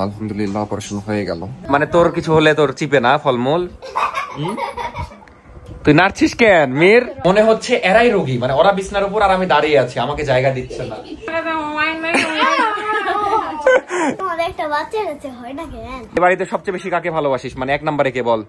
আলহামদুলিল্লাহ অপারেশন হয়ে গেল। মানে তোর কিছু হলে তোর চিপে না ফলমূল? তুই নাড়ছিস কেন? মির মনে হচ্ছে এরাই রোগী, মানে ওরা বিছনার উপর আর আমি দাঁড়িয়ে আছি, আমাকে জায়গা দিচ্ছে না। বাড়িতে সবচেয়ে বেশি কাকে ভালোবাসিস, মানে 1 নম্বরে কে বল?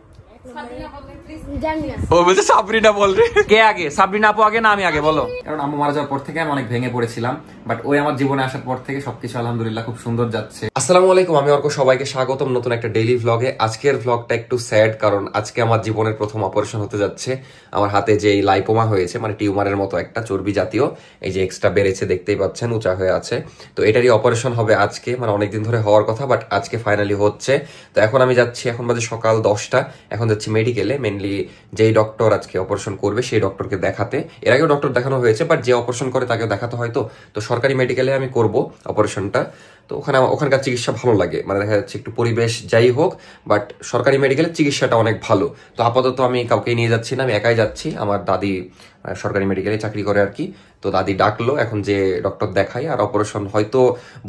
ও বলছে সাবরিনা বল রে। কে আগে, সাবরিনা আপু আগে না আমি আগে? বলো। কারণ আম্মু মারা যাওয়ার পর থেকে আমি অনেক ভেঙে পড়েছিলাম, বাট ওই আমার জীবনে আসার পর থেকে সবকিছু আলহামদুলিল্লাহ খুব সুন্দর যাচ্ছে। আসসালামু আলাইকুম, আমি অর্ক, সবাইকে স্বাগতম নতুন একটা ডেইলি ভ্লগে। আজকের ভ্লগটা একটু স্যাড, কারণ আজকে আমার জীবনের প্রথম অপারেশন হতে যাচ্ছে। আমার হাতে যে লাইপোমা হয়েছে, মানে টিউমারের মতো একটা চর্বি জাতীয়, এই যে এক্সট্রা বেড়েছে দেখতেই পাচ্ছেন, উঁচা হয়ে আছে, তো এটারই অপারেশন হবে আজকে। মানে অনেকদিন ধরে হওয়ার কথা, বাট আজকে ফাইনালি হচ্ছে। তো এখন আমি যাচ্ছি, এখন বাজে সকাল 10টা, এখন যাচ্ছি মেডিকেলে। মেনলি যেই ডক্টর আজকে অপারেশন করবে সেই ডক্টরকে দেখাতে। এর আগেও ডক্টর দেখানো হয়েছে, বাট যে অপারেশন করে তাকে দেখাতে হয়। তো সরকারি মেডিকেলে আমি করব অপারেশনটা। তো ওখানকার চিকিৎসা ভালো লাগে, মানে দেখা যাচ্ছে একটু পরিবেশ যাই হোক, বাট সরকারি মেডিকেলের চিকিৎসাটা অনেক ভালো। তো আপাতত আমি কাউকে নিয়ে যাচ্ছি না, আমি একাই যাচ্ছি। আমার দাদি সরকারি মেডিকেলে চাকরি করে আর কি, তো দাদি ডাকলো এখন যে ডক্টর দেখাই। আর অপারেশন হয়তো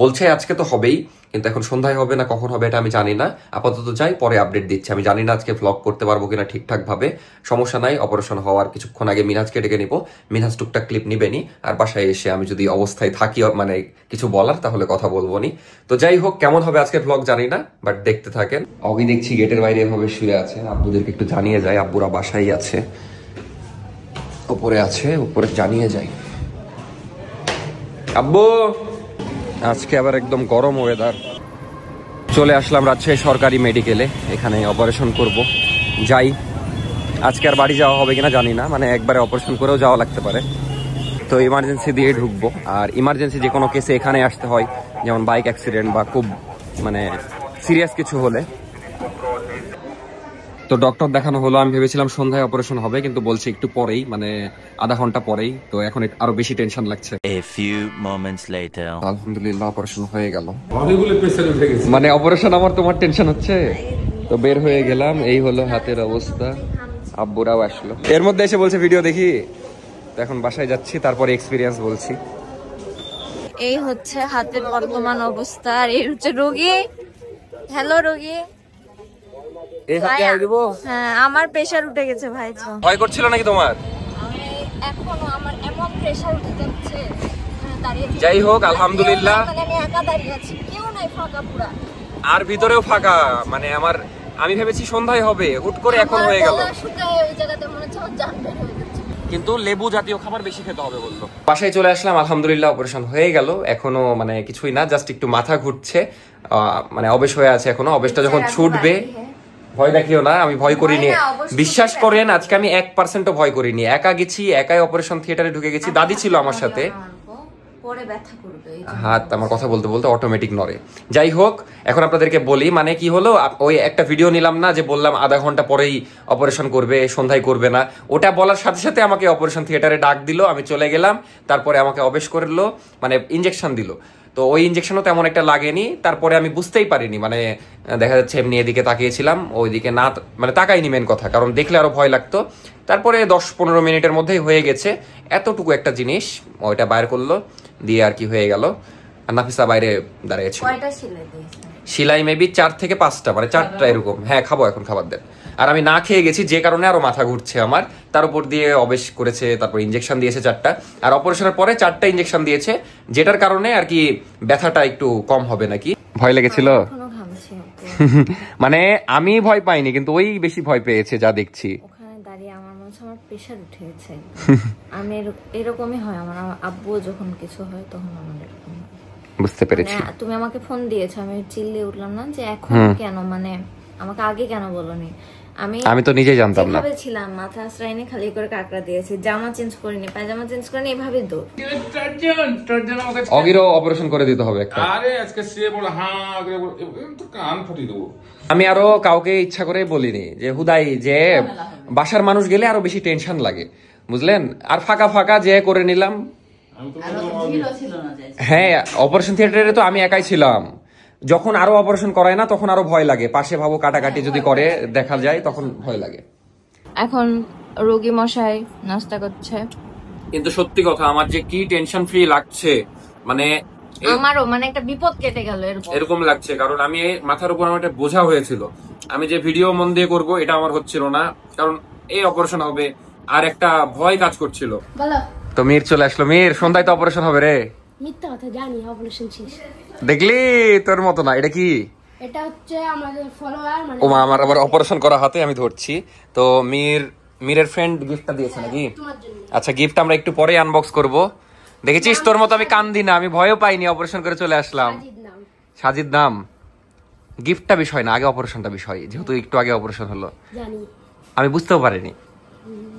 বলছে আজকে তো হবেই, কিন্তু এখন সন্ধ্যায় হবে না কখন হবে এটা আমি জানি না। আপাতত যাই, পরে আপডেট দিচ্ছি। আমি জানি না আজকে ভ্লগ করতে পারবো কিনা ঠিকঠাক ভাবে, সমস্যা নাই। অপারেশন হওয়ার কিছুক্ষণ আগে মিনহাজকে ডেকে নিবো, মিনহাজ টুকটাক ক্লিপ নিবেনি, আর বাসায় এসে আমি যদি অবস্থায় থাকি মানে কিছু বলার, তাহলে কথা বলবো নি। তো যাই হোক, কেমন হবে আজকের ভ্লগ জানি না, বাট দেখতে থাকেন। অগি দেখছি গেটের বাইরে এভাবে শুয়ে আছে, আব্বুদেরকে একটু জানিয়ে যায়, আব্বুরা বাসায় আছে, উপরে আছে, উপরে জানিয়ে যাই। আব্বু আজকে আবার একদম গরম ওয়েদার। চলে আসলাম রাজশাহী সরকারি মেডিকেলে, এখানে অপারেশন করব। যাই, আজকে আর বাড়ি যাওয়া হবে কিনা জানি না, মানে একবারে অপারেশন করেও যাওয়া লাগতে পারে। তো ইমার্জেন্সি দিয়ে ঢুকবো, আর ইমার্জেন্সি যে কোনো কেসে এখানে আসতে হয়, যেমন বাইক অ্যাক্সিডেন্ট বা খুব মানে সিরিয়াস কিছু হলে। তো ডক্টর দেখানো হলো, আমি ভেবেছিলাম সন্ধ্যায় অপারেশন হবে, কিন্তু বলছে একটু পরেই, মানে আধা ঘন্টা পরেই। তো এখন আরো বেশি টেনশন লাগছে। আলহামদুলিল্লাহ অপারেশন হয়ে গেল। মানে অপারেশন আমার, তোমার টেনশন হচ্ছে? তো বের হয়ে গেলাম, এই হলো হাতের অবস্থা। আব্বুরাও আসলো, এর মধ্যে এসে বলছে ভিডিও দেখি। তো এখন বাসায় যাচ্ছি, তারপরে এক্সপিরিয়েন্স বলছি। এই হচ্ছে হাতের বর্তমান অবস্থা, আর এই হচ্ছে রোগী। হ্যালো রোগী। হ্যাঁ, আমার প্রেসার উঠে গেছে ভাই। ভয় করছিল নাকি তোমার? এখনো আমার এমন প্রেসার উঠে যাচ্ছে। যাই হোক আলহামদুলিল্লাহ, আমি একা দাঁড়িয়ে আছি, কেউ নাই, ফাঁকা পুরা। আর ভিতরেও ফাঁকা, মানে আমি ভেবেছি সন্ধ্যায় হবে, হুট করে এখন হয়ে গেল। কিন্তু লেবু জাতীয় খাবার বেশি খেতে হবে বললো। বাসায় চলে আসলাম, আলহামদুলিল্লাহ অপারেশন হয়ে গেল। এখনো মানে কিছুই না, জাস্ট একটু মাথা ঘুরছে, মানে অবেশ হয়ে আছে এখনো। অবেশটা যখন ছুটবে, ভয় দেখিও না, আমি ভয় করিনি, বিশ্বাস করেন। আজকে আমি 1% ভয় করিনি। একা গেছি, একাই অপারেশন থিয়েটারে ঢুকে গেছি, দাদি ছিল আমার সাথে। হাত আমার কথা বলতে বলতে অটোমেটিক নড়ে। যাই হোক, এখন আপনাদেরকে বলি মানে কি হলো। ওই একটা ভিডিও নিলাম না, যে বললাম আধা ঘন্টা পরেই অপারেশন করবে, সন্ধ্যায় করবে না, ওটা বলার সাথে সাথে আমাকে অপারেশন থিয়েটারে ডাক দিল, আমি চলে গেলাম। তারপরে আমাকে অবেশ করলো, মানে ইনজেকশন দিল। তো ওই ইনজেকশনও তেমন একটা লাগেনি। তারপরে আমি বুঝতেই পারিনি, মানে দেখা যাচ্ছে এমনি এদিকে তাকিয়েছিলাম, ওইদিকে না মানে তাকাইনি, মেন কথা, কারণ দেখলে আরো ভয় লাগতো। তারপরে 10-15 মিনিটের মধ্যেই হয়ে গেছে। এতটুকু একটা জিনিস ওইটা বাইর করলো, দিয়ে আর কি হয়ে গেল। আর নাফিসা বাইরে দাঁড়িয়েছিল। সেলাই মেবি 4 থেকে 5টা, মানে 4টা এরকম। হ্যাঁ খাবো, এখন খাবার দেন। আর আমি না খেয়ে গেছি, যে কারণে আরো মাথা ঘুরছে আমার। তার উপর দিয়ে অবেশ করেছে, তারপর ইনজেকশন দিয়েছে 4টা, আর অপারেশনের পরে 4টা ইনজেকশন দিয়েছে, যেটার কারণে আর কি ব্যথাটা একটু কম হবে নাকি। ভয় লেগেছিল? মানে আমি ভয় পাইনি, কিন্তু ওই বেশি ভয় পেয়েছে যা দেখছি। আমার প্রেসার উঠে গেছে। আমি এরকমই হয়, আমার আব্বু যখন কিছু হয় তখন আমার এরকম হয়। বুঝতে পেরেছি। তুমি আমাকে ফোন দিয়েছো, আমি চিল্লিয়ে উঠলাম না যে এখন কেন, মানে আমাকে আগে কেন বলোনি? আমি তো নিজেই জানতাম না। ছিলাম মাথা আশ্রয়নি, খালি করে কাকড়া দিয়েছি, জামা চেঞ্জ করিনি, পায়জামা চেঞ্জ করিনি, এভাবে দৌড়। অগিরও অপারেশন করে দিতে হবে একটা। আরে আজকে সে বলে হ্যাঁ, তো কান ফাটিয়ে দেবো। আমি আরো কাউকে ইচ্ছা করে বলিনি, যে হুদাই যে বাসার মানুষ গেলে আরো বেশি টেনশন লাগে, বুঝলেন। আর ফাঁকা ফাঁকা যে করে নিলাম। হ্যাঁ, অপারেশন থিয়েটারে তো আমি একাই ছিলাম। যখন আরো অপারেশন করায় না, তখন আরো ভয় লাগে। পাশে ভাবো কাটাকাটি যদি করে দেখা যায়, তখন ভয় লাগে। এখন রোগী মশাই নাস্তা করছে। কিন্তু সত্যি কথা, আমার যে কি টেনশন ফ্রি লাগছে, মানে আমারও মানে একটা বিপদ কেটে গেল এরকম লাগছে, কারণ আমি মাথার উপর আমার একটা বোঝা হয়েছিল। আমি যে ভিডিও মন দিয়ে করব এটা আমার হচ্ছিল না, কারণ এই অপারেশন হবে আর একটা ভয় কাজ করছিল। তো মির চলে আসলো। মির, সন্ধ্যায় তো অপারেশন হবে রে। মিথ্যা কথা, জানি অপারেশন শেষ। দেখলি, তোর মতো না। এটা কি? এটা হচ্ছে আমাদের ফলোয়ার, মানে ও মা, আমার আবার অপারেশন করা হাতে আমি ধরছি। তো মিরের ফ্রেন্ড গিফটটা দিয়েছে নাকি? তোমার জন্য। আচ্ছা, গিফট আমরা একটু পরে আনবক্স করব। দেখেছিস, তোর মতো আমি কান্দি না, আমি ভয়ও পাইনি, অপারেশন করে চলে আসলাম। সাজিদ নাম। গিফটটা বিষয় না, আগে অপারেশনটা বিষয়, যেহেতু একটু আগে অপারেশন হলো। জানি, আমি বুঝতেও পারিনি।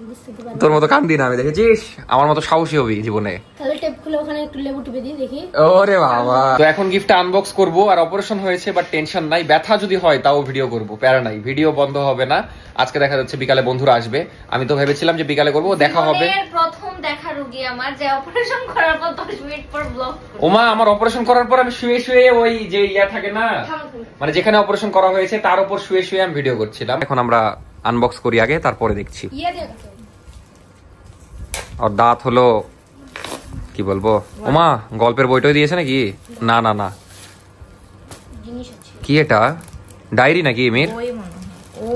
বুঝতে তো পারি। তোর মতো কান্দি না আমি, দেখেছিস? আমার মতো সাহসী হবি জীবনে। তাহলে টেপ খুলে ওখানে একটু লেবু টিপে দিই, দেখি। ওরে বাবা। তো এখন গিফটটা আনবক্স করব। আর অপারেশন হয়েছে, বাট টেনশন নাই, ব্যথা যদি হয় তাও ভিডিও করব, প্যারা নাই, ভিডিও বন্ধ হবে না। আজকে দেখা যাচ্ছে বিকালে বন্ধুরা আসবে, আমি তো ভেবেছিলাম যে বিকালে করব, দেখা হবে। প্রথম দেখা রোগী আমার, যে অপারেশন করার পর 10 মিনিট পর ব্লগ। ওমা, আমার অপারেশন করার পর আমি শুয়ে শুয়ে ওই যে ইয়া থাকে না, মানে যেখানে অপারেশন করা হয়েছে তার উপর শুয়ে শুয়ে আমি ভিডিও করছিলাম। এখন আমরা আনবক্স করি আগে, তারপরে দেখছি। আর দাঁত হলো, কি বলবো, ওমা গল্পের বইটাই দিয়েছে নাকি? না না না, জিনিস আছে। কি এটা? ডায়েরি নাকি মির? ওই মনে হয়। ও,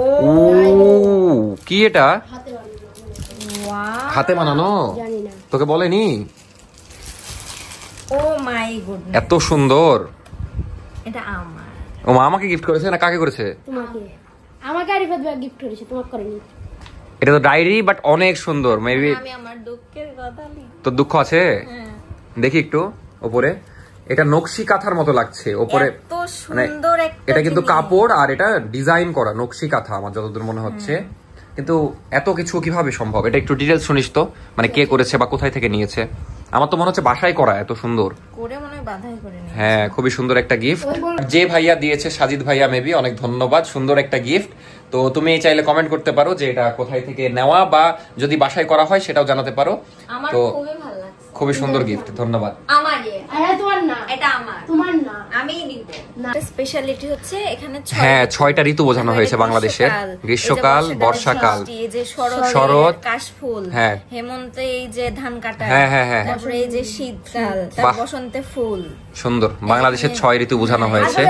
কি এটা? হাতে বানানো। ওয়াও, হাতে বানানো? জানি না। তোকে বলেনি? ও মাই গুডনেস, এত সুন্দর। এটা আমার। ও মা আমাকে গিফট করেছে না কাকে করেছে? তোমাকে। আমাকে আরিফাত ভাই গিফট করেছে, তোমাকে করেনি। এটা তো ডায়েরি, বাট অনেক সুন্দর। মেবি আমি আমার দুঃখের কথা লিখি। তোর দুঃখ আছে? হ্যাঁ। দেখি একটু উপরে। এটা নকশি কাঁথার মতো লাগছে উপরে, এত সুন্দর একটা এটা কিন্তু জিনিস। কাপড় আর এটা ডিজাইন করা নকশি কাঁথা আমার যতদূর মনে হচ্ছে। কিন্তু এত কিছু কিভাবে সম্ভব? এটা একটু ডিটেলস শুনিস তো, মানে কে করেছে বা কোথায় থেকে নিয়েছে? আমার তো মনে হচ্ছে বাসায় করা, এত সুন্দর। করে মনে হয় বাধাই করে নি। হ্যাঁ, খুবই সুন্দর একটা গিফট। যে ভাইয়া দিয়েছে, সাজিদ ভাইয়া মেবি, অনেক ধন্যবাদ, সুন্দর একটা গিফট। তো তুমি চাইলে কমেন্ট করতে পারো যে এটা কোথায় থেকে নেওয়া, বা যদি বাসায় করা হয় সেটাও জানাতে পারো। আমার তো খুবই ভালো লাগছে। খুবই সুন্দর গিফট, ধন্যবাদ। আমার আরে তোমার না, এটা আমার। তোমার না। আমিই নিব। স্পেশালিটি হচ্ছে এখানে হ্যাঁ, 6টা ঋতু বোঝানো হয়েছে বাংলাদেশের। গ্রীষ্মকাল, বর্ষাকাল, এই যে শরৎ, শরৎ, কাশফুল, হ্যাঁ, হেমন্তে এই যে ধান কাটা, হ্যাঁ হ্যাঁ হ্যাঁ, তারপরে এই যে শীতকাল, বাহ। তারপর বসন্তে ফুল। সুন্দর, বাংলাদেশের 6 ঋতু বোঝানো হয়েছে।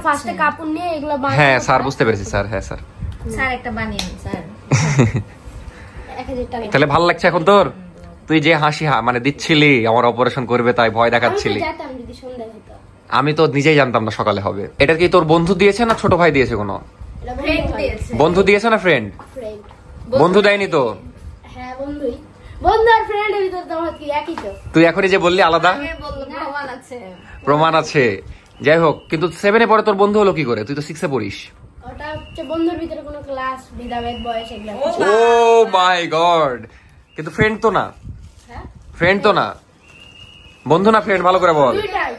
ফার্স্টে কাপড় নিয়ে এগুলো হ্যাঁ স্যার, বুঝতে পেরেছি স্যার। হ্যাঁ স্যার। স্যার একটা বানিয়ে নিন স্যার। 1000 টাকা। তাহলে ভালো লাগছে এখন তোর? তুই যে হাসি মানে দিচ্ছিলি আমার অপারেশন করবে তাই ভয় দেখাচ্ছিলি। আমি তো যেতাম যদি সন্ধ্যা হতো। আমি তো নিজেই জানতাম না সকালে হবে। এটা কি তোর বন্ধু দিয়েছে না ছোট ভাই দিয়েছে? কোনো এটা ফ্রেন্ড দিয়েছে। বন্ধু দিয়েছে না ফ্রেন্ড? ফ্রেন্ড। বন্ধু দেয়নি তো? হ্যাঁ বন্ধুই। বন্ধু আর ফ্রেন্ডের ভিতর তো আমার কি একই তো। তুই এখনই যে বললি আলাদা, আমি বললাম প্রমাণ আছে। প্রমাণ আছে। যাই হোক, কিন্তু 7-এ পরে তোর বন্ধু হলো কি করে? তুই তো 6-এ পড়িস। ওটা হচ্ছে বন্ধুর ভিতরে কোনো ক্লাস, ভেদাভেদ, বয়স এগুলো। ও মাই গড, কিন্তু ফ্রেন্ড তো না। হ্যাঁ? ফ্রেন্ড তো না, বন্ধু না ফ্রেন্ড, ভালো করে বল। দুইটাই।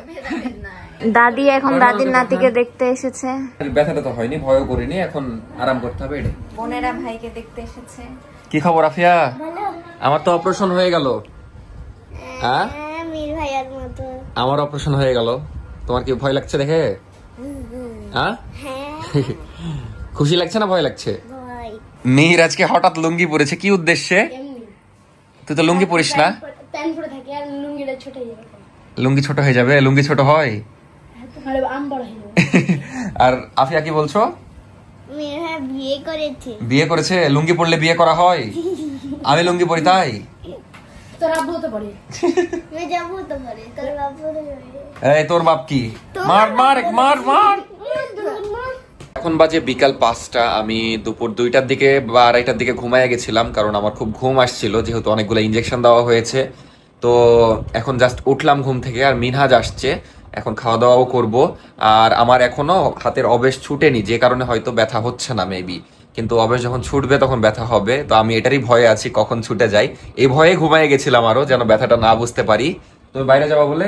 দাদি এখন দাদির নাতিকে দেখতে এসেছে। ব্যথাটা তো হয়নি, ভয়ও করিনি, এখন আরাম করতে হবে। এটা বোনেরা ভাইকে দেখতে এসেছে। কি খবর আফিয়া? আমার তো অপারেশন হয়ে গেল। হ্যাঁ, মীর ভাইয়ার মতো। আমার অপারেশন হয়ে গেল। তোমার কি ভয় লাগছে দেখে? হ্যাঁ, খুশি লাগছে না ভয় লাগছে? ভাই মিহির আজকে হঠাৎ লুঙ্গি পরেছে, কি উদ্দেশ্যে? এমনি তুই তো লুঙ্গি পরিস না। প্যান্ট পরে থাকে আর লুঙ্গিটা ছোট হয়ে যাবে। লুঙ্গি ছোট হয়ে যাবে? লুঙ্গি ছোট হয়? আরে আম বড় হয়ে যাবে। আর আফিয়া কি বলছো? মীর ভাই বিয়ে করেছে। বিয়ে করেছে? লুঙ্গি পরলে বিয়ে করা হয়? আমি লুঙ্গি পরি তাই? তোর আব্বু তো পড়ে। मैं जाबू तो करे तोर बाबू तो करे এই তোর বাপ কি? মার মার মার মার। এখন বাজে বিকাল 5টা। আমি দুপুর 2টার দিকে বা 2:30টার দিকে ঘুমায় গেছিলাম, কারণ আমার খুব ঘুম আসছিল, যেহেতু অনেকগুলো ইনজেকশন দেওয়া হয়েছে। তো এখন জাস্ট উঠলাম ঘুম থেকে, আর মিনহাজ আসছে, এখন খাওয়া দাওয়াও করব। আর আমার এখনো হাতের অবেশ ছুটেনি, যে কারণে হয়তো ব্যথা হচ্ছে না মেবি, কিন্তু অবেশ যখন ছুটবে তখন ব্যথা হবে। তো আমি এটারই ভয়ে আছি কখন ছুটে যায়, এই ভয়ে ঘুমায় গেছিলাম আরো, যেন ব্যথাটা না বুঝতে পারি। তুমি বাইরে যাবা বলে?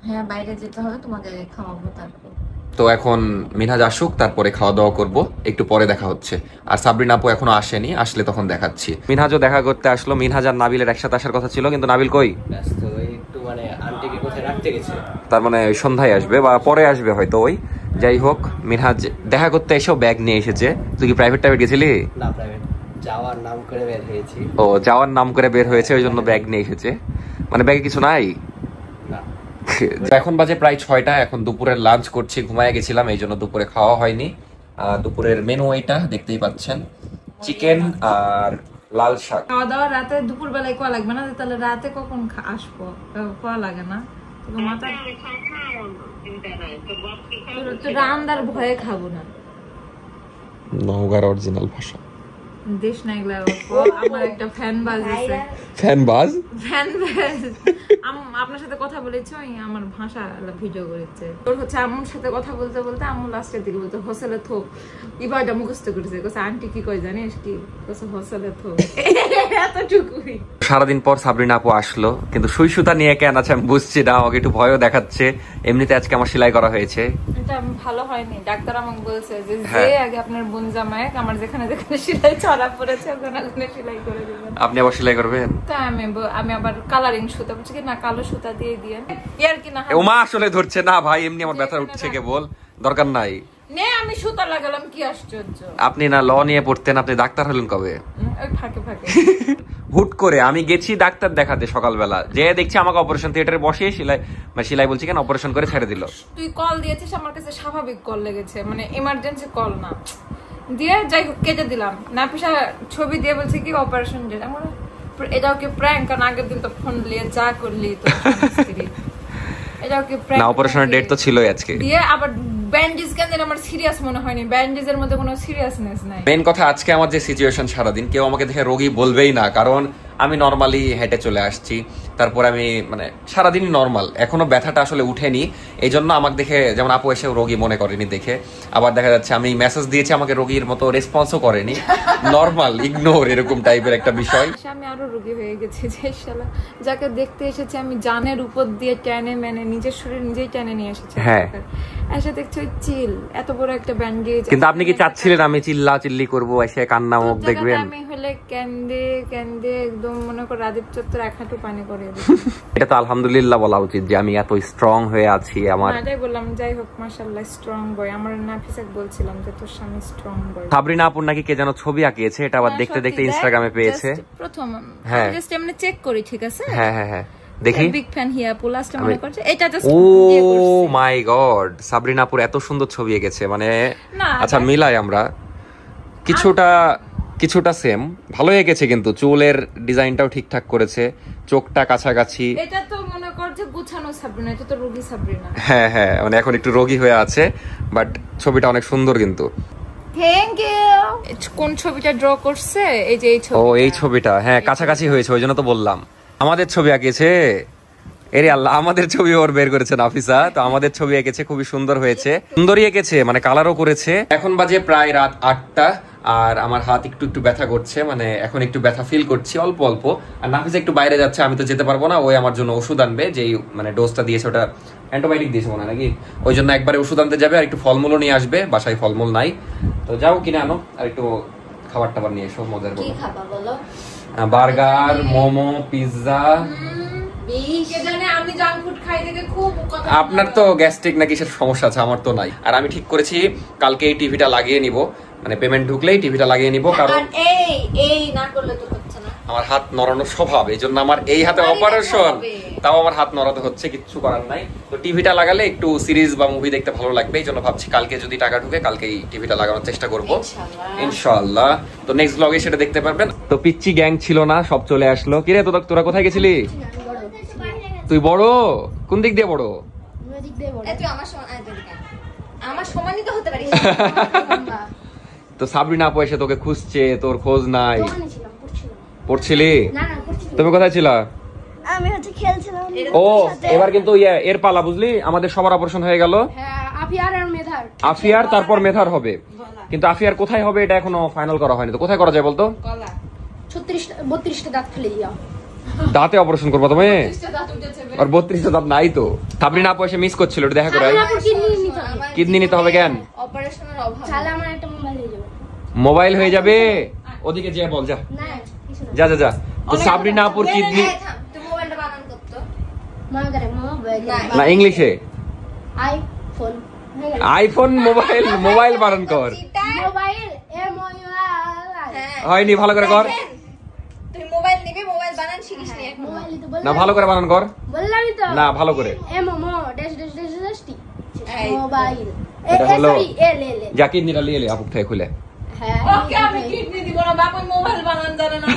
হ্যাঁ, বাইরে যেতে হবে, তোমাকে খাওয়াবো তারপর। তো এখন মিনহাজ আসুক, তারপরে খাওয়া দাওয়া করব, একটু পরে দেখা হচ্ছে। আর সাবরিন আপু এখনো আসেনি, আসলে তখন দেখাচ্ছি। মিনহাজও দেখা করতে আসলো। মিনহাজ আর নাবিলের একসাথে আসার কথা ছিল, কিন্তু নাবিল কই? ব্যস্ত, একটু মানে আন্টিকে কোথায় রাখতে গেছে। তার মানে ওই সন্ধ্যায় আসবে বা পরে আসবে হয়তো। ওই যাই হোক, মিনহাজ দেখা করতে এসেও ব্যাগ নিয়ে এসেছে। তুই কি প্রাইভেট গেছিলি? না, প্রাইভেট যাওয়ার নাম করে বের হয়েছি। ও, যাওয়ার নাম করে বের হয়েছে, ওই জন্য ব্যাগ নিয়ে এসেছে। মানে ব্যাগে কিছু নাই? না, এখন বাজে প্রায় 6টা, এখন দুপুরের লাঞ্চ করছি, ঘুমায় গেছিলাম এই জন্য দুপুরে খাওয়া হয়নি। দুপুরের মেনু এইটা দেখতেই পাচ্ছেন, চিকেন আর লাল শাক। খাওয়া দাওয়া রাতে দুপুর বেলায় কোয়া লাগবে না, তাহলে রাতে কখন আসবো কোয়া লাগে না, মাথা তো রান্নার ভয়ে খাবো না। নওগাঁর অরিজিনাল ভাষা দেশ না এগুলা, আমার একটা ফ্যান বাজ আছে, ফ্যান বাজ। আপনার সাথে কথা বলেছি, আমার ভাষা ভিডিও করেছে, তোর হচ্ছে আম্মুর সাথে কথা বলতে বলতে আম্মু লাস্টের দিকে বলতে হোসেলে থোক ইবারটা মুখস্থ করেছে, কোসে আন্টি কি কয় জানিস কি, কোসে হোসেলে থোক, এতটুকুই। সারাদিন পর সাবরিনা আপু আসলো, কিন্তু সুই সুতা নিয়ে কেন আছে আমি বুঝছি না, আমাকে একটু ভয়ও দেখাচ্ছে। এমনিতে আজকে আমার সেলাই করা হয়েছে, এটা ভালো হয়নি, ডাক্তার আমাকে বলছে যে আগে আপনার বোন জামাই আমার যেখানে যেখানে সেলাই চড়া পড়েছে ওখানে ওখানে সেলাই করে দেবেন। আপনি আবার সেলাই করবেন? তাই আমি আবার কালারিং সুতা বলছি কি না, কালো সুতা দিয়ে দিয়ে ইয়ার কি না। ওমা আসলে ধরছে না ভাই, এমনি আমার ব্যথা উঠছে কেবল, দরকার নাই। নে আমি সুতা লাগালাম, কি আশ্চর্য। আপনি না ল নিয়ে পড়তেন, আপনি ডাক্তার হলেন কবে? ওই ফাঁকে ফাঁকে হুট করে আমি গেছি ডাক্তার দেখাতে সকালবেলা, যে দেখছি আমাকে অপারেশন থিয়েটারে বসিয়ে সেলাই বলছি কেন অপারেশন করে ছেড়ে দিল। তুই কল দিয়েছিস, আমার কাছে স্বাভাবিক কল লেগেছে, মানে এমার্জেন্সি কল না, দিয়ে যাই হোক কেটে দিলাম। নাফিসা ছবি দিয়ে বলছে কি অপারেশন ডেট, আমার এটাও কি প্র্যাঙ্ক, কারণ আগের দিন তো ফোন নিয়ে যা করলি তো এটাও কি প্র্যাঙ্ক না, অপারেশনের ডেট তো ছিলই আজকে। দিয়ে আবার ব্যান্ডেজ কেন আমার সিরিয়াস মনে হয়নি, ব্যান্ডেজের মধ্যে কোনো সিরিয়াসনেস নাই। মেন কথা আজকে আমার যে সিচুয়েশন, সারাদিন কেউ আমাকে দেখে রোগী বলবেই না, কারণ আমি নর্মালি হেঁটে চলে আসছি, তারপর আমি মানে সারাদিনই নর্মাল, এখনো ব্যথাটা আসলে উঠেনি, এই জন্য আমাকে দেখে যেমন আপু এসেও রোগী মনে করেনি দেখে, আবার দেখা যাচ্ছে আমি মেসেজ দিয়েছি আমাকে রোগীর মতো রেসপন্সও করেনি, নর্মাল ইগনোর এরকম টাইপের একটা বিষয়। আমি আরো রোগী হয়ে গেছি, যে শালা যাকে দেখতে এসেছে আমি জানের উপর দিয়ে টেনে মেনে নিজের শরীর নিজেই টেনে নিয়ে এসেছি, হ্যাঁ এসে দেখছি ওই চিল এত বড় একটা ব্যান্ডেজ। কিন্তু আপনি কি চাচ্ছিলেন আমি চিল্লা চিল্লি করবো, এসে কান্না মুখ দেখবেন? আমি হলে কান্দে কান্দে একদম মনে কর রাজীব চত্বর এক হাঁটু পানি করে এটা তো আলহামদুলিল্লাহ বলা উচিত যে আমি এত স্ট্রং হয়ে আছি। আমার এটাই বললাম, যাই হোক মাশাআল্লাহ স্ট্রং বয়। আমার নাফিসাক বলছিলাম যে তোর স্বামী স্ট্রং বয়। সাবরিনা আপুর নাকি কে যেন ছবি আঁকিয়েছে, এটা আবার দেখতে দেখতে ইনস্টাগ্রামে পেয়েছে প্রথম, হ্যাঁ জাস্ট এমনি চেক করি, ঠিক আছে, হ্যাঁ হ্যাঁ হ্যাঁ দেখি। বিগ ফ্যান হিয়া পোলাস্ট মনে করছে এটা জাস্ট ও মাই গড, সাবরিনা আপুর এত সুন্দর ছবি এঁকেছে, মানে আচ্ছা মিলাই আমরা কিছুটা সেম, ভালো এঁকেছে, কিন্তু চুলের ডিজাইনটাও ঠিকঠাক করেছে, চোখটা কাছাকাছি। এটা তো মনে কর যে গুছানো সাবরিনা, এটা তো রোগী সাবরিনা। হ্যাঁ হ্যাঁ, মানে এখন একটু রোগী হয়ে আছে, বাট ছবিটা অনেক সুন্দর কিন্তু। Thank you. কোন ছবিটা ড্র করছে? এই যে এই ছবি। ও এই ছবিটা, হ্যাঁ কাছাকাছি হয়েছে, ওই জন্য তো বললাম। আমাদের ছবি আঁকিয়েছে, এরে আল্লাহ, আমাদের ছবি ওর বের করেছে নাফিসা, তো আমাদের ছবি এঁকেছে, খুবই সুন্দর হয়েছে, সুন্দরই এঁকেছে, মানে কালারও করেছে। এখন বাজে প্রায় রাত 8টা, আর আমার হাত একটু একটু ব্যথা করছে, মানে এখন একটু ব্যথা ফিল করছি অল্প অল্প। আর নাফিসা একটু বাইরে যাচ্ছে, আমি তো যেতে পারবো না, ওই আমার জন্য ওষুধ আনবে, যেই মানে ডোজটা দিয়েছে ওটা অ্যান্টিবায়োটিক দিয়েছে মনে হয় নাকি, ওই জন্য একবারে ওষুধ আনতে যাবে, আর একটু ফলমূলও নিয়ে আসবে, বাসায় ফলমূল নাই, তো যাও কিনে আনো, আর একটু খাবার টাবার নিয়ে এসো মজার কি খাবা বলো? Burger, momo, pizza. আমি জাঙ্ক ফুড খাই দেখে খুব কথা। আপনার তো গ্যাস্ট্রিক না কিসের সমস্যা আছে, আমার তো নাই। আর আমি ঠিক করেছি কালকে এই টিভিটা লাগিয়ে নিব, মানে পেমেন্ট ঢুকলেই টিভিটা লাগিয়ে নিব, কারণ এই না করলে তো হচ্ছে না। আমার হাত নড়ানোর স্বভাব, এই জন্য আমার এই হাতে অপারেশন, তাও আমার হাত নড়াতে হচ্ছে, কিচ্ছু করার নাই। তো টিভিটা লাগালে একটু সিরিজ বা মুভি দেখতে ভালো লাগবে, এই জন্য ভাবছি কালকে যদি টাকা ঢুকে কালকেই টিভিটা লাগানোর চেষ্টা করব ইনশাআল্লাহ। তো নেক্সট ব্লগে সেটা দেখতে পারবেন। তো পিচ্চি গ্যাং ছিল না, সব চলে আসলো। কিরে তোরা কোথায় গেছিলি? তুই বড় কোন দিক দিয়ে বড়? আমার সমানই তো হতে পারি। তো সাবরিনা আপু এসে তোকে খুঁজছে, তোর খোঁজ নাই। পড়ছিলি? তুমি কোথায় ছিলা? আমি হচ্ছে খেলছিলাম। ও এবার কিন্তু এর পালা, বুঝলি, আমাদের সবার অপারেশন হয়ে গেল। আফিয়ার তারপর মেধার হবে, কিন্তু আফিয়ার কোথায় হবে এটা এখনো ফাইনাল করা হয়নি। তো কোথায় করা যায় বলতো? 32টা দাঁত ফেলে দিও। দাঁতে অপারেশন করবো তুমি? আর 32টা দাঁত নাই তো। সাবরিনা আপু এসে মিস করছিল, একটু দেখা করে। কিডনি নিতে হবে কেন? অপারেশনের অভাব। তাহলে আমার একটা মোবাইল হয়ে যাবে। মোবাইল হয়ে যাবে? ওদিকে যেয়ে বল, যা যা যা যা। তো সাবরিনা আপুর কিডনি, তুই মোবাইলটা বানান করতো মনে করে মোবাইল না ইংলিশে আইফোন আইফোন মোবাইল বানান কর। মোবাইল হয়নি, ভালো করে কর। তুই মোবাইল নিবি, মোবাইল বানান শিখিস নি এখন। মোবাইল তো না ভালো করে বানান কর। বললামই তো। না ভালো করে। এমো মোবাইল এটা হলো এল যা কিডনিটা নিয়ে এলে আপুক থেকে খুলে। হ্যাঁ ওকে আমি কিডনি দিব না, বাবা মোবাইল বানান জানে না।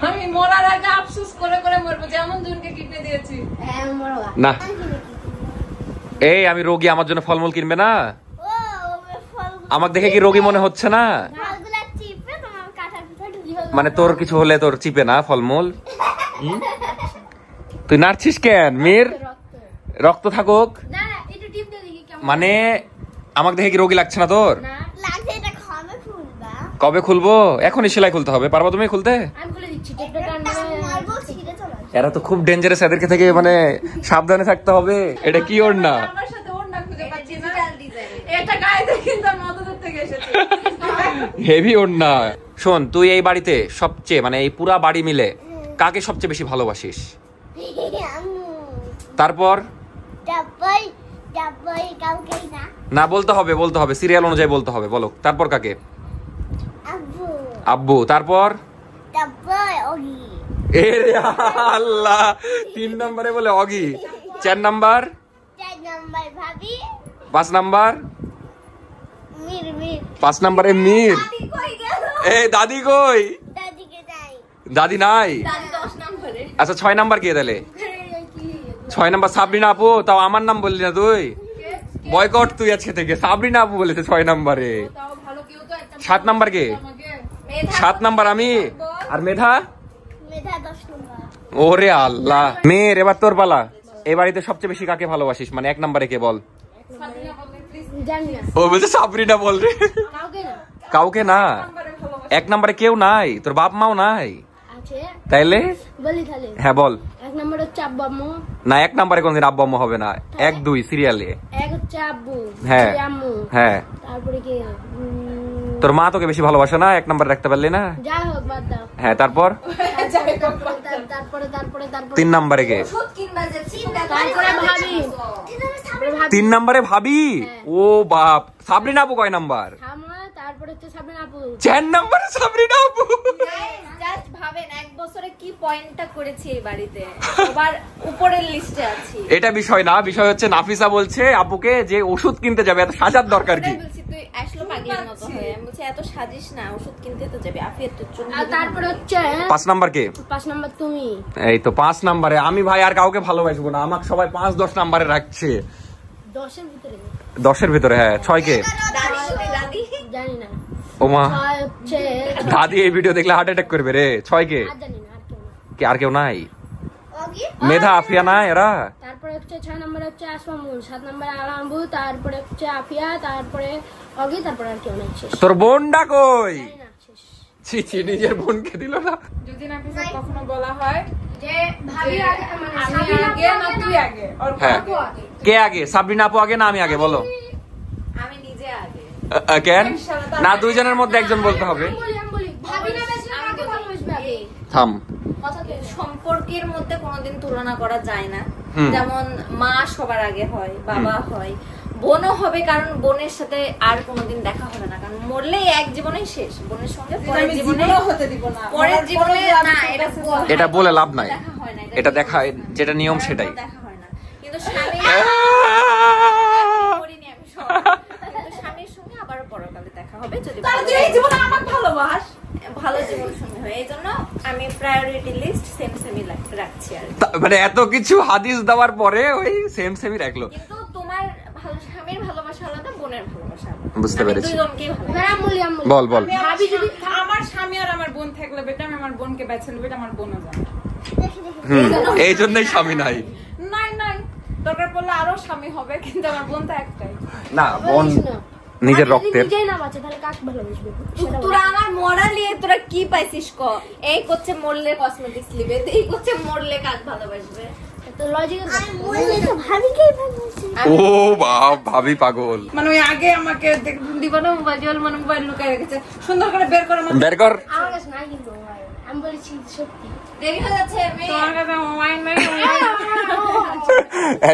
আমি মরার আগে আফসোস করে করে মরবো যে এমন জনকে কিডনি দিয়েছি। হ্যাঁ মরবা না এই আমি রোগী, আমার জন্য ফলমূল কিনবে না? ও ফল আমাকে দেখে কি রোগী মনে হচ্ছে না? ফলগুলা চিপে তোমার কাঁঠার ভিতরে ঢুকিয়ে মানে তোর কিছু হলে তোর চিপে না ফলমূল? তুই নাড়ছিস কেন? মির রক্ত থাকুক না না একটু টিপ দিয়ে দেখি কেমন মানে আমাকে দেখে কি রোগী লাগছে না তোর? না লাগছে, এটা খাবে খুলবা। কবে খুলবো? এখনই সেলাই খুলতে হবে, পারবা তুমি খুলতে? আমি খুলে দিচ্ছি টেপটা টানবে মারবো ছিঁড়ে চলে আসবে। এরা তো খুব ডেঞ্জারাস, এদেরকে থেকে মানে সাবধানে থাকতে হবে। এটা কি ওর না? আমার সাথে ওর না খুঁজে পাচ্ছি না। এটা গায়ে দেখে তার মত দূর থেকে এসেছে। হেভি ওর না। শোন, তুই এই বাড়িতে সবচেয়ে মানে এই পুরা বাড়ি মিলে কাকে সবচেয়ে বেশি ভালোবাসিস? আম্মু তারপর ডাব্বাই ডাব্বাই কাউকে না। না বলতে হবে, বলতে হবে, সিরিয়াল অনুযায়ী বলতে হবে। বলো তারপর কাকে? আব্বু আব্বু। তারপর ডাব্বাই ওগি এ রে আল্লাহ, 3 নম্বরে বলে অগি, 4 নাম্বার, 4 নাম্বার ভাবি 5 নাম্বার, মির মির 5 নাম্বারে মির। দাদি কই গেল? এই দাদি কই? দাদিকে যাই। দাদি নাই? দাদি 10 নম্বরে আচ্ছা 6 নাম্বার কে তাহলে? 6 নাম্বার সাবরিনা আপু। তাও আমার নাম বললি না তুই, বয়কট তুই আজকে থেকে। সাবরিনা আপু বলেছে 6 নাম্বারে। তাও ভালো কেউ তো একটা 7 নাম্বার কে? আমাকে 7 নাম্বার আমি। আর মেধা? মেধা 10 নাম্বার। ওরে আল্লাহ। মেয়ের এবার তোর পালা। এই বাড়িতে সবচেয়ে বেশি কাকে ভালোবাসিস? মানে 1 নাম্বারে কে বল? সাবিনা বলে প্লিজ জানি না ও বলছে সাবরিনা বল রে। কাউকে না কাউকে না? নাম্বারে ভালো 1 নাম্বারে কেউ নাই? তোর বাপ মাও নাই? আছে তাইলে বলি তাহলে হ্যাঁ বল। 1 নম্বর হচ্ছে আব্বু আম্মু, না 1 নাম্বারে কোনদিন আব্বু আম্মু হবে না। 1 2 সিরিয়ালে। 1 হচ্ছে আব্বু, হ্যাঁ। 2 আম্মু, হ্যাঁ তারপরে কি তোর মা তোকে বেশি ভালোবাসে না? 1 নাম্বার রাখতে পারলি না? যাই হোক বাদ দাও। হ্যাঁ তারপর তারপরে 3 নাম্বারে কে? তারপরে ভাবি, 3 নাম্বারে ভাবি। ও বাপ। সাবরিনা আপু কয় নাম্বার? থামা, তারপরে হচ্ছে সাবিনা আপু, 4 নাম্বারে সাবরিনা আপু। জাস্ট ভাবেন 1 বছরে কি পয়েন্টটা করেছি এই বাড়িতে, আবার উপরের লিস্টে আছি। এটা বিষয় না, বিষয় হচ্ছে নাফিসা বলছে আপুকে যে ওষুধ কিনতে যাবে, এত সাজার দরকার কি? আমি বলছি তুই আসলো পাগলের মতো হয়ে, আমি বলছি এত সাজিস না, ওষুধ কিনতে তো যাবি, আফিয়ার তো জন্য। আর তারপরে হচ্ছে 5 নাম্বার কে? 5 নম্বর তুমি। এই তো 5 নাম্বারে আমি। ভাই আর কাউকে ভালোবাসবো না, আমাকে সবাই 5 10 নাম্বারে রাখছে। 10 এর ভিতরে 10 এর ভিতরে। হ্যাঁ 6 কে? দাদি কোথায় দাদি? জানি না। ওমা 6 হচ্ছে দাদি এই ভিডিও দেখলে হার্ট অ্যাটাক করবে রে। 6 কে? আর জানি না, আর কেউ না। কে? আর কেউ নাই? ওগি মেধা আফিয়া না এরা? তারপরে হচ্ছে 6 নম্বরে হচ্ছে আসমামুল, 7 নম্বরে আলাম্বু, তারপরে হচ্ছে আফিয়া, তারপরে অগি, তারপরে আর কেউ নাই, শেষ। তোর বোনটা কই? জানি না, শেষ। ছি ছি, নিজের বোনকে দিল না। যদি না পিছে কখনো বলা হয় যে ভাবি আগে মানে আমি সাবিনা আগে না তুই আগে, ওর হ্যাঁ আপু আগে। কে আগে? সাবরিনা আপু আগে না আমি আগে? বলো। আমি নিজে আগে। কেন? না দুইজনের মধ্যে একজন বলতে হবে। আমি বলি ভাবি না বেশি কাকে ভালোবাসবে আগে? থাম। কথা তো সম্পর্কের মধ্যে কোনোদিন তুলনা করা যায় না। হুম। যেমন মা সবার আগে হয়, বাবা হয়, বোনও হবে, কারণ বোনের সাথে আর কোনোদিন দেখা হবে না, কারণ মরলেই এক জীবনেই শেষ। বোনের সঙ্গে যেটা পরের আমি জীবনে, জীবনেও হতে দিব না। পরের আমার জীবনে পরের না, আমি এটা তোর কাছে এটা বলে লাভ নাই। দেখা হয় না, এটা নিয়ম। দেখা, যেটা নিয়ম সেটাই। দেখা হয় না, কিন্তু স্বামী করিনি আমি সব। কিন্তু স্বামীর সঙ্গে আবার পরকালে দেখা হবে যদি তাহলে তুই এই জীবনে আমাকে ভালোবাস। ভালো জীবন সঙ্গী হয়। এই জন্য আমি প্রায়োরিটি লিস্ট সেম সেমই রাখছি আর কি। মানে এত কিছু হাদিস দেওয়ার পরে ওই সেম সেমই রাখলো। কিন্তু তোমার ভালো স্বামীর ভালোবাসা আলাদা, বোনের ভালোবাসা আলাদা। বুঝতে আমি পেরেছি। দুইজনকেই ভালোবাসি। এবার আমলি বল বল। ভাবি যদি আমার স্বামী আর আমার বোন থাকলে বেটা আমি আমার বোনকে বেছে নেব, এটা আমার বোনও জানে। এই জন্যই স্বামী নাই। নাই নাই, দরকার পড়লে আরো স্বামী হবে, কিন্তু আমার বোন তো একটাই। না বোন নিজের রক্তের। নিজেই না বাঁচে তাহলে কাকে ভালোবাসবে? সেটা বল। তোরা আমার মরা নিয়ে তোরা কি পাইছিস ক? এই করছে মরলে কসমেটিক্স লিবে, এই করছে মরলে কাক ভালোবাসবে। তো লজিক্যাল আমি বললে তো ভাবিকেই ভালোবাসি। ও বাপ, ভাবি পাগল। মানে ওই আগে আমাকে দিব না মোবাইল, মানে মোবাইল লুকায় রেখেছে, সুন্দর করে বের করে বের কর। আমার কাছে নাই কিন্তু মোবাইল। আমি বলেছি সত্যি। দেরি হয়ে যাচ্ছে মেয়ে। তোমার কাছে মোবাইল নাই।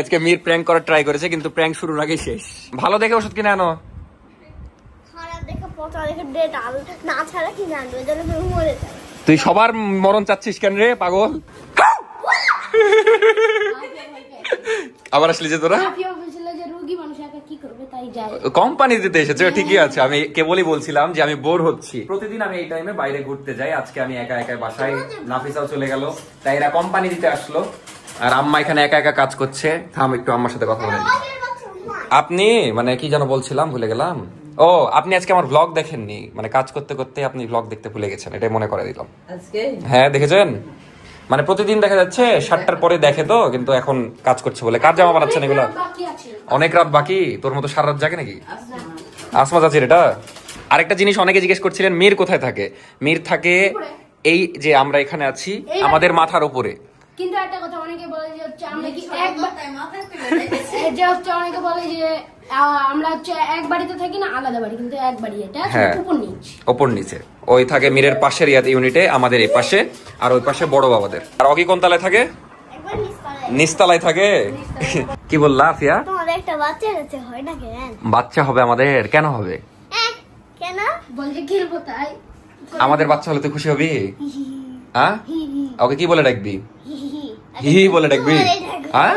আজকে মির প্র্যাঙ্ক করার ট্রাই করেছে, কিন্তু প্র্যাঙ্ক শুরুর আগেই শেষ। ভালো দেখে ওষুধ কিনে আনো। খারাপ দেখে পচা দেখে ডেট না ছাড়া কি জানবে, যেন তুমি মরে যাবে। তুই সবার মরণ চাচ্ছিস কেন রে পাগল? আবার আসলি যে তোরা? আফিয়া বলছিল যে রোগী মানুষ একা কি করবে তাই যায়। কোম্পানি দিতে এসেছে, ঠিকই আছে। আমি কেবলই বলছিলাম যে আমি বোর হচ্ছি। প্রতিদিন আমি এই টাইমে বাইরে ঘুরতে যাই, আজকে আমি একা একা বাসায়, নাফিসাও চলে গেল, তাই এরা কোম্পানি দিতে আসলো। আর আম্মা এখানে একা একা কাজ করছে। থাম একটু আম্মার সাথে কথা বলে। আপনি মানে কি যেন বলছিলাম, ভুলে গেলাম। ও, আপনি আজকে আমার ব্লগ দেখেননি, মানে কাজ করতে করতে আপনি ব্লগ দেখতে ভুলে গেছেন, এটাই মনে করে দিলাম। হ্যাঁ দেখেছেন, মানে প্রতিদিন দেখা যাচ্ছে 7টার পরে দেখে তো, কিন্তু এখন কাজ করছে বলে। কার জামা বানাচ্ছেন এগুলো? অনেক রাত বাকি। তোর মতো সারা রাত জাগে নাকি? আসমা চাচির এটা। আরেকটা জিনিস অনেকে জিজ্ঞেস করছিলেন, মীর কোথায় থাকে? মীর থাকে এই যে আমরা এখানে আছি, আমাদের মাথার উপরে। কিন্তু একটা কথা অনেকে বলে যে হচ্ছে আমরা কি অনেকে বলে যে আমরা হচ্ছে এক বাড়িতে থাকি না, আলাদা বাড়ি, কিন্তু এক বাড়ি। এটা উপর নিচ, উপর নিচে। ওই থাকে মীরের পাশের ইউনিটে, আমাদের এই পাশে, আর ওই পাশে বড় বাবাদের। আর অগি কোন তলায় থাকে? নিচতলায় থাকে। কি বললা আফিয়া? তোমাদের একটা বাচ্চা আছে, হয় না কেন? বাচ্চা হবে আমাদের? কেন হবে? কেন বলছে খেলবো তাই। আমাদের বাচ্চা হলে তুই খুশি হবি? হ্যাঁ, ওকে কি বলে ডাকবি? হি বলে ডাকবি? হ্যাঁ,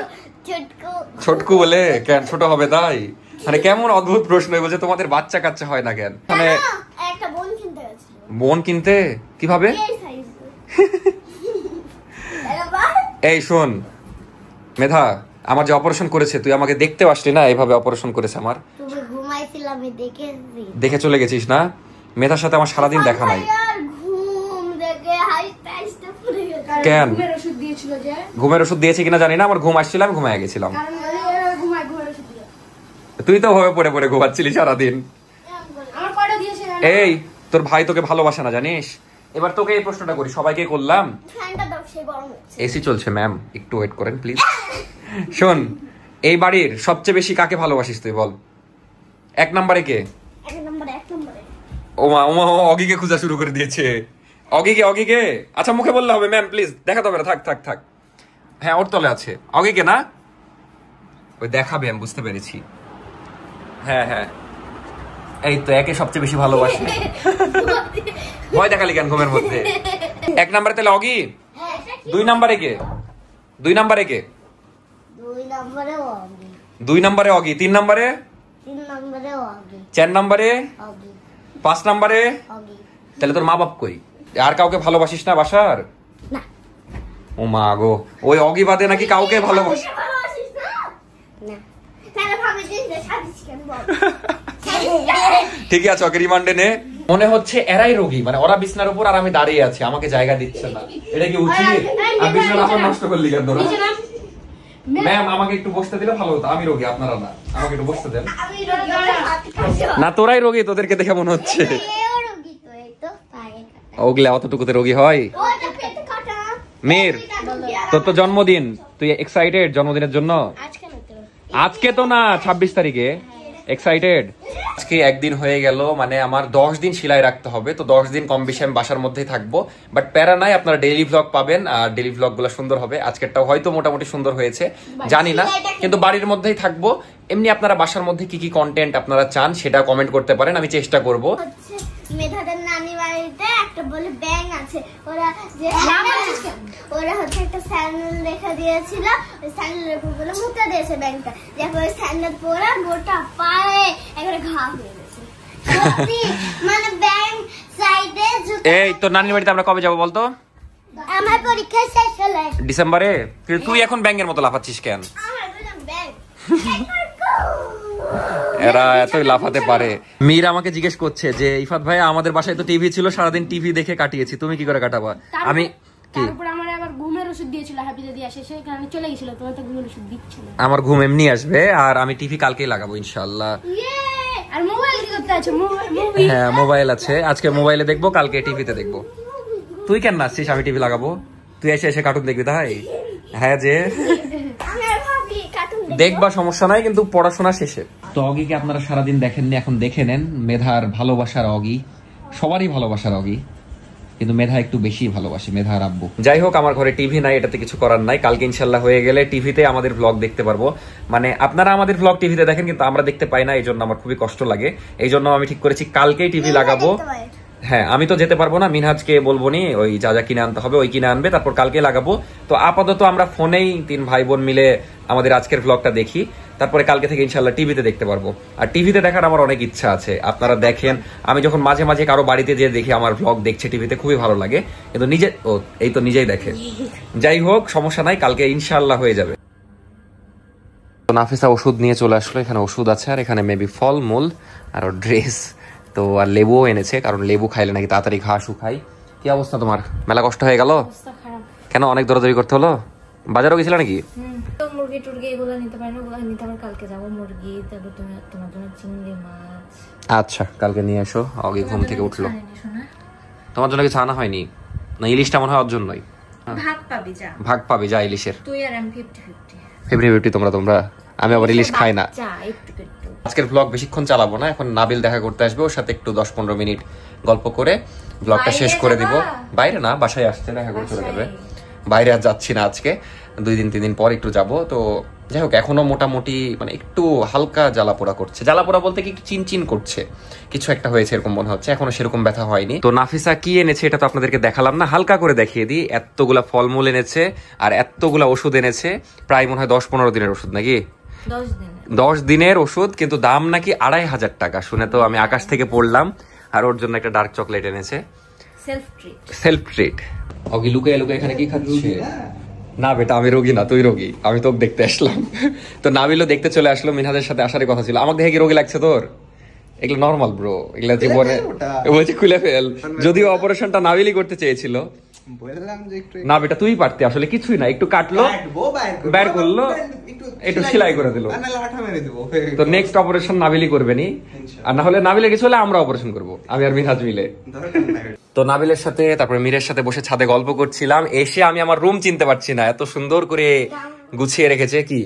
ছোটকু বলে। কেন ছোট হবে তাই? মানে কেমন অদ্ভুত প্রশ্ন, বলছে তোমাদের বাচ্চা কাচ্চা হয় না কেন? মানে একটা বোন কিনতে গেছিল। বোন কিনতে? কিভাবে? এই শোন মেধা, আমার যে অপারেশন করেছে, তুই আমাকে দেখতে আসলি না, এইভাবে অপারেশন করেছে আমার। তুমি ঘুমাইছিলাম, আমি দেখেছি। দেখে চলে গেছিস না? মেধার সাথে আমার সারাদিন দেখা নাই। ঘুম দেখে হাসতে হাসতে পুড়ে গেছে। কেন? ঘুমের ওষুধ দিয়েছিল যে। ঘুমের ওষুধ দিয়েছি কিনা জানি না, আমার ঘুম আসছিল, আমি ঘুমায় গেছিলাম। ঘুমের ওষুধ দিয়ে তুই তো ভাবে পড়ে পড়ে ঘুমাচ্ছিলি সারাদিন। আমার কয়টা দিয়েছে? এই তোর ভাই তোকে ভালোবাসে না জানিস? এবার তোকে এই প্রশ্নটা করি, সবাইকে করলাম। ফ্যানটা দাও, সে গরম হচ্ছে। এসি চলছে ম্যাম, একটু ওয়েট করেন প্লিজ। শোন, এই বাড়ির সবচেয়ে বেশি কাকে ভালোবাসিস তুই বল? এক নম্বরে কে? এক নম্বরে ওমা ওমা, অগিকে খোঁজা শুরু করে দিয়েছে। অগিকে? আচ্ছা মুখে বললে হবে ম্যাম প্লিজ, দেখাতে হবে না, থাক। হ্যাঁ, ওর তলে আছে। অগিকে না? ওই দেখাবে, আমি বুঝতে পেরেছি। হ্যাঁ, এই তো একে সবচেয়ে বেশি ভালোবাসি। ভয় দেখালি কেন ঘুমের মধ্যে? এক নম্বরে তাহলে অগি। দুই নম্বরে কে? দুই নম্বরে অগি, দুই নম্বরে অগি। তিন নম্বরে? তিন নম্বরে অগি, 4 নম্বরে? অগি, 5 নম্বরে? অগি। তাহলে তোর মা বাপ কই? আর কাউকে ভালোবাসিস না বাসার? না। ও মা গো, ওই অগি বাদে নাকি কাউকে ভালোবাসিস? ভালোবাসিস না? না। তাহলে ভাবে যে সাজিস কেন বল? ঠিকই আছে, ওকে রিমান্ডে নে। মনে হচ্ছে এরাই রোগী, মানে ওরা বিছনার উপর আর আমি দাঁড়িয়ে আছি, আমাকে জায়গা দিচ্ছে না। এটা কি উচিত? আর বিছনার আপন নষ্ট করলি কেন তোরা? ম্যাম আমাকে একটু বসতে দিলে ভালো হতো। আমি রোগী, আপনারা না, আমাকে একটু বসতে দেন। আমি রোগী না তোরাই রোগী, তোদেরকে দেখে মনে হচ্ছে। এও রোগী তো, এই তো পায়ে কাটা। ওগুলা অতটুকুতে রোগী হয়? ওটা পেটে কাটা। মেয়ের তোর তো জন্মদিন, তুই এক্সাইটেড জন্মদিনের জন্য? আজকে না তো। আজকে তো না, 26 তারিখে। এক্সাইটেড? আজকে একদিন হয়ে গেল, মানে আমার 10 দিন সেলাই রাখতে হবে, তো 10 দিন কম বেশি আমি বাসার মধ্যেই থাকবো। বাট প্যারা নাই, আপনারা ডেইলি ভ্লগ পাবেন, আর ডেইলি ভ্লগ গুলো সুন্দর হবে। আজকেরটাও হয়তো মোটামুটি সুন্দর হয়েছে, জানি না, কিন্তু বাড়ির মধ্যেই থাকবো। এমনি আপনারা বাসার মধ্যে কি কি কন্টেন্ট আপনারা চান সেটা কমেন্ট করতে পারেন, আমি চেষ্টা করব। হচ্ছে মেধাদের নানি বাড়িতে একটা বলে ব্যাং আছে, ওরা যে ওরা হচ্ছে একটা স্যান্ডেল রেখে দিয়েছিল, ওই স্যান্ডেলের উপর বলে মুতে দিয়েছে ব্যাংটা, দেখো ওই স্যান্ডেল পরে গোটা পায়ে একবারে ঘা হয়ে গেছে। সত্যি, মানে ব্যাং সাইডে এই তোর নানির বাড়িতে আমরা কবে যাবো বলতো? আমার পরীক্ষা শেষ হলে ডিসেম্বরে। তুই এখন ব্যাঙের মতো লাফাচ্ছিস কেন? আমার বললাম ব্যাং এরা এতই লাফাতে পারে। মীর আমাকে জিজ্ঞেস করছে যে ইফাত ভাই, আমাদের বাসায় তো টিভি ছিল, সারাদিন টিভি দেখে কাটিয়েছি, তুমি কি করে কাটাবা? আমি কি, তারপর আমার আবার ঘুমের ওষুধ দিয়েছিল, হাবিজা দিয়ে আসে, সেই কারণে চলে গেছিল। তোমার তো ঘুমের ওষুধ দিচ্ছিল। আমার ঘুম এমনি আসবে, আর আমি টিভি কালকেই লাগাবো ইনশাআল্লাহ। আর মোবাইল কি করতে আছে? মুভি। হ্যাঁ মোবাইল আছে, আজকে মোবাইলে দেখবো, কালকে টিভিতে দেখবো। তুই কেন নাচছিস? আমি টিভি লাগাবো, তুই এসে এসে কার্টুন দেখবি তাই? হ্যাঁ যে দেখবা, সমস্যা নাই, কিন্তু পড়াশোনা শেষে। তো অগিকে আপনারা সারাদিন দেখেননি, এখন দেখে নেন। মেধার ভালোবাসার অগি, সবারই ভালোবাসার অগি, কিন্তু মেধা একটু বেশি ভালোবাসে, মেধা আর আব্বু। যাই হোক, আমার ঘরে টিভি নাই, এটাতে কিছু করার নাই। কালকে ইনশাল্লাহ হয়ে গেলে টিভিতে আমাদের ব্লগ দেখতে পারবো। মানে আপনারা আমাদের ব্লগ টিভিতে দেখেন, কিন্তু আমরা দেখতে পাই না, এই জন্য আমার খুবই কষ্ট লাগে। এই জন্য আমি ঠিক করেছি কালকেই টিভি লাগাবো। হ্যাঁ, আমি তো যেতে পারবো না, মিনহাজকে বলবো নি, ওই যা যা কিনে আনতে হবে ওই কিনে আনবে, তারপর কালকে লাগাবো। তো আপাতত আমরা ফোনেই 3 ভাই বোন মিলে আমাদের আজকের ব্লগটা দেখি। তারপরে কালকে থেকে ইনশাল্লাহ টিভিতে দেখতে পারবো। আর টিভিতে দেখার আমার অনেক ইচ্ছা আছে, আপনারা দেখেন। আমি যখন মাঝে মাঝে কারো বাড়িতে যেয়ে দেখি আমার ভ্লগ দেখছে টিভিতে, খুবই ভালো লাগে। কিন্তু নিজে এই তো নিজেই দেখে। যাই হোক, সমস্যা নাই, কালকে ইনশাল্লাহ হয়ে যাবে। নাফিসা ওষুধ নিয়ে চলে আসলো, এখানে ওষুধ আছে আর এখানে মেবি ফল মূল আর ড্রেস। তো আর লেবুও এনেছে, কারণ লেবু খাইলে নাকি তাড়াতাড়ি ঘা শুকায়। কি অবস্থা তোমার? মেলা কষ্ট হয়ে গেল কেন? অনেক দৌড়াদৌড়ি করতে হলো? বাজারও গেছিল নাকি? তো মুরগি টুরগি এগুলো নিতে পারি না, ওগুলো নিতে আমার কালকে যাবো। মুরগি, তারপর তোমার জন্য চিংড়ি মাছ। আচ্ছা, কালকে নিয়ে এসো। আগে ঘুম থেকে উঠলো, তোমার জন্য কিছু আনা হয়নি না? ইলিশটা মনে হয় ওর জন্যই। ভাগ পাবি যা ইলিশের। তুই আর আমি 50-50। 50-50 তোমরা। আমি আবার ইলিশ খাই না। আজকের ব্লগ বেশিক্ষণ চালাবো না, এখন নাবিল দেখা করতে আসবে, ওর সাথে একটু 10-15 মিনিট গল্প করে ব্লগটা শেষ করে দিব। বাইরে না, বাসায় আসছে, দেখা করে চলে যাবে। বাইরে আর যাচ্ছি না আজকে, 2-3 দিন পর একটু যাব। তো যাই হোক, এখনো মোটামুটি মানে একটু হালকা জ্বালাপোড়া করছে। জ্বালাপোড়া বলতে কি, একটু চিনচিন করছে, কিছু একটা হয়েছে এরকম মনে হচ্ছে। এখনো সেরকম ব্যথা হয়নি। তো নাফিসা কি এনেছে এটা তো আপনাদেরকে দেখালাম না, হালকা করে দেখিয়ে দিই। এতগুলা ফলমূল এনেছে আর এতগুলা ওষুধ এনেছে, প্রায় মনে হয় 10-15 দিনের ওষুধ নাকি? 10 দিনের ওষুধ, কিন্তু দাম নাকি 2500 টাকা। শুনে তো আমি আকাশ থেকে পড়লাম। আর ওর জন্য একটা ডার্ক চকলেট এনেছে, সেলফ ট্রিট। ওকে লুকিয়ে লুকিয়ে এখানে কি খাচ্ছে? না বেটা, আমি রোগী না, তুই রোগী, আমি তোকে দেখতে আসলাম। তো নাবিলও দেখতে চলে আসলো, মিনহাজের সাথে আসারই কথা ছিল। আমাকে দেখে কি রোগী লাগছে তোর? এগুলো নর্মাল ব্রো, এগুলা জীবনে বলছি খুলে ফেল। যদিও অপারেশনটা নাবিলই করতে চেয়েছিল, না বেটা তুই পারতি, আসলে কিছুই না, একটু কাটলো, বের করলো, একটু সেলাই করে দিল। তো নেক্সট অপারেশন নাবিলই করবে নি, আর না হলে নাবিলের কিছু হলে আমরা অপারেশন করবো, আমি আর মিনহাজ মিলে। তো নাবিলের সাথে তারপরে মীরের সাথে বসে ছাদে গল্প করছিলাম। এসে আমি আমার রুম চিনতে পারছি না, এত সুন্দর করে গুছিয়ে রেখেছে। কি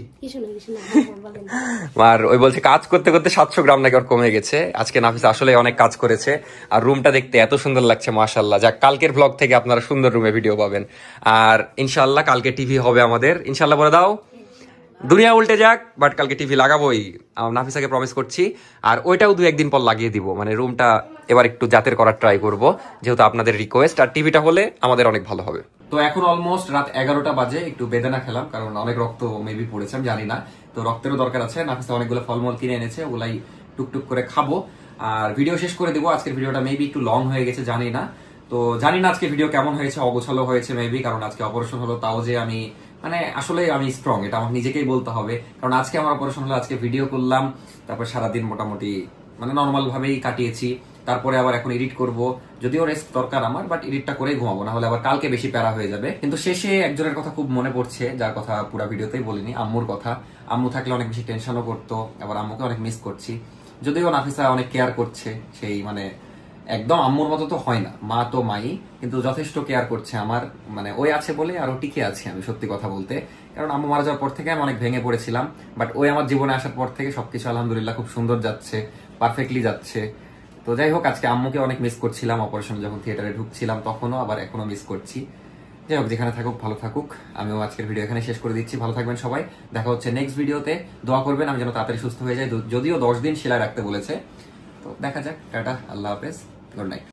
আর ওই বলছে কাজ করতে করতে 700 গ্রাম নাকি ওর কমে গেছে। আজকে নাফিসা আসলে অনেক কাজ করেছে, আর রুমটা দেখতে এত সুন্দর লাগছে মাশাআল্লাহ। যাক, কালকের ব্লগ থেকে আপনারা সুন্দর রুমে ভিডিও পাবেন। আর ইনশাআল্লাহ কালকে টিভি হবে আমাদের, ইনশাআল্লাহ বলে দাও। দুনিয়া উল্টে যাক, বাট কালকে টিভি লাগাবোই, নাফিসাকে প্রমিস করছি। আর ওইটাও 2-1 দিন পর লাগিয়ে দিব, মানে রুমটা এবার একটু জাতের করার ট্রাই করব, যেহেতু আপনাদের রিকোয়েস্ট। আর টিভিটা হলে আমাদের অনেক ভালো হবে। তো এখন অলমোস্ট রাত 11টা বাজে, একটু বেদানা খেলাম, কারণ অনেক রক্ত মেবি পড়েছে, আমি জানি না। তো রক্তেরও দরকার আছে। নাফিসা অনেকগুলো ফলমূল কিনে এনেছে, ওগুলাই টুকটুক করে খাবো আর ভিডিও শেষ করে দিব। আজকের ভিডিওটা মেবি একটু লং হয়ে গেছে, জানি না। তো জানি না আজকে ভিডিও কেমন হয়েছে, অগোছালো হয়েছে মেবি, কারণ আজকে অপারেশন হলো। তাও যে আমি মানে আসলে আমি স্ট্রং, এটা আমার নিজেকেই বলতে হবে, কারণ আজকে আমার অপারেশন হলো, আজকে ভিডিও করলাম, তারপর সারাদিন মোটামুটি মানে নর্মাল ভাবেই কাটিয়েছি। তারপরে আবার এখন এডিট করব, যদিও রেস্ট দরকার আমার, বাট এডিটটা করে ঘুমাবো, না হলে আবার কালকে বেশি প্যারা হয়ে যাবে। কিন্তু শেষে একজনের কথা খুব মনে পড়ছে, যার কথা পুরো ভিডিওতেই বলিনি, আম্মুর কথা। আম্মু থাকলে অনেক বেশি টেনশনও করতো, আবার আম্মুকে অনেক মিস করছি। যদিও নাফিসা অনেক কেয়ার করছে, সেই মানে একদম আম্মুর মতো তো হয় না, মা তো মাই, কিন্তু যথেষ্ট কেয়ার করছে আমার, মানে ওই আছে বলে আরো টিকে আছি আমি, সত্যি কথা বলতে। কারণ আম্মু মারা যাওয়ার পর থেকে আমি অনেক ভেঙে পড়েছিলাম, বাট ওই আমার জীবনে আসার পর থেকে সবকিছু আলহামদুলিল্লাহ খুব সুন্দর যাচ্ছে, পারফেক্টলি যাচ্ছে। তো যাই হোক, আজকে আম্মুকে অনেক মিস করছিলাম, অপারেশন যখন থিয়েটারে ঢুকছিলাম তখনও, আবার এখনো মিস করছি। যাই হোক, যেখানে থাকুক ভালো থাকুক। আমিও আজকের ভিডিও এখানে শেষ করে দিচ্ছি, ভালো থাকবেন সবাই, দেখা হচ্ছে নেক্সট ভিডিওতে। দোয়া করবেন আমি যেন তাড়াতাড়ি সুস্থ হয়ে যাই, যদিও 10 দিন সেলাই রাখতে বলেছে। তো দেখা যাক, টাটা, আল্লাহ হাফেজ, গুড নাইট।